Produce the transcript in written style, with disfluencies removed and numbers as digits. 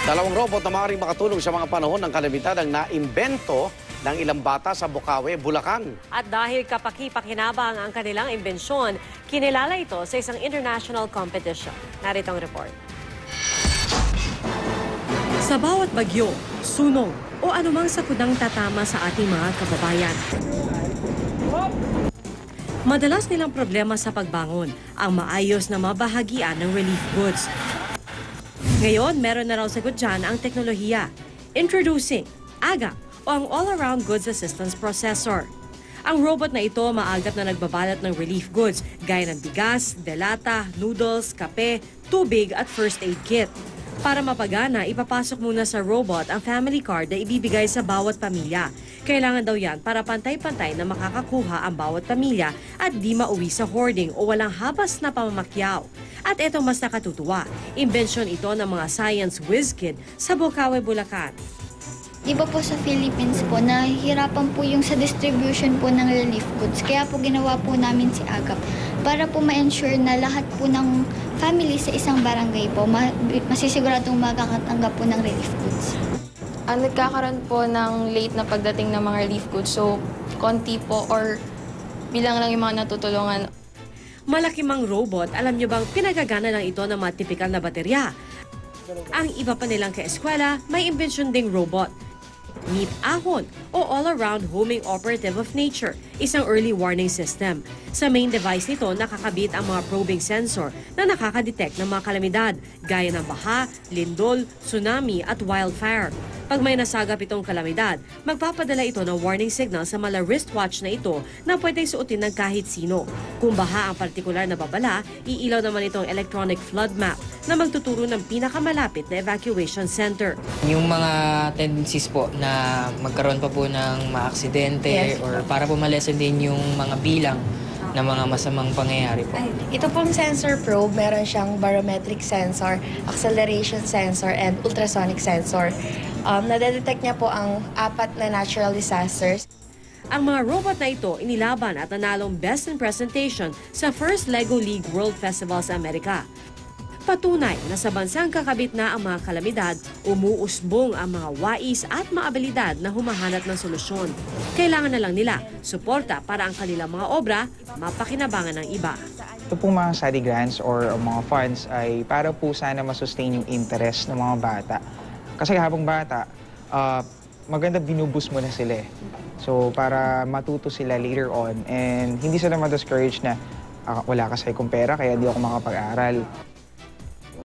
Dalawang robot na maaaring makatulong sa mga panahon ng kalamidad ang naimbento ng ilang bata sa Bukawe, Bulacan. At dahil kapaki-pakinabang ang kanilang imbensyon, kinilala ito sa isang international competition. Narito ang report. Sa bawat bagyo, sunog o anumang sakudang tatama sa ating mga kababayan, madalas nilang problema sa pagbangon ang maayos na mabahagian ng relief goods. Ngayon, meron na raw sagot dyan ang teknolohiya. Introducing AGAP o ang All-Around Goods Assistance Processor. Ang robot na ito maagap na nagbabalot ng relief goods gaya ng bigas, delata, noodles, kape, tubig at first aid kit. Para mapagana, ipapasok muna sa robot ang family card na ibibigay sa bawat pamilya. Kailangan daw yan para pantay-pantay na makakakuha ang bawat pamilya at di mauwi sa hoarding o walang habas na pamamakyaw. At ito mas nakatutuwa, imbensyon ito ng mga science whiz kid sa Bukawe, Bulacan. Iba po sa Philippines po, nahihirapan po yung sa distribution po ng relief goods. Kaya po ginawa po namin si AGAP para po ma-ensure na lahat po ng family sa isang barangay po masisiguradong makakatanggap po ng relief goods. Nagkakaroon po ng late na pagdating ng mga relief goods. So, konti po or bilang lang yung mga natutulungan. Malaki mang robot, alam nyo bang pinagagana lang ito ng mga tipikal na baterya? Ang iba pa nilang kaeskwela, may imbensyon ding robot. Meet Ahon o All-Around Homing Operative of Nature, isang early warning system. Sa main device nito, nakakabit ang mga probing sensor na nakakadetect ng mga kalamidad, gaya ng baha, lindol, tsunami at wildfire. Pag may nasagap itong kalamidad, magpapadala ito ng warning signal sa mala wristwatch na ito na pwedeng suotin ng kahit sino. Kung baha ang partikular na babala, iilaw naman itong electronic flood map na magtuturo ng pinakamalapit na evacuation center. Yung mga tendencies po na magkaroon pa po ng mga aksidente or para po malesen din yung mga bilang ng mga masamang pangyayari po. Ito pong sensor probe, meron siyang barometric sensor, acceleration sensor, and ultrasonic sensor. Nadedetect niya po ang 4 na natural disasters. Ang mga robot na ito inilaban at nanalong Best in Presentation sa First Lego League World Festival sa Amerika. Patunay na sa bansang kakabit na ang mga kalamidad, umuusbong ang mga wais at maabilidad na humahanap ng solusyon. Kailangan na lang nila suporta para ang kanilang mga obra mapakinabangan ng iba. Ito pong mga study grants or mga funds ay para po sana masustain yung interest ng mga bata. Kasi habang bata, maganda binubus mo na sila eh. So para matuto sila later on and hindi sila ma-discourage na wala kasi akong pera kaya di ako makapag-aral.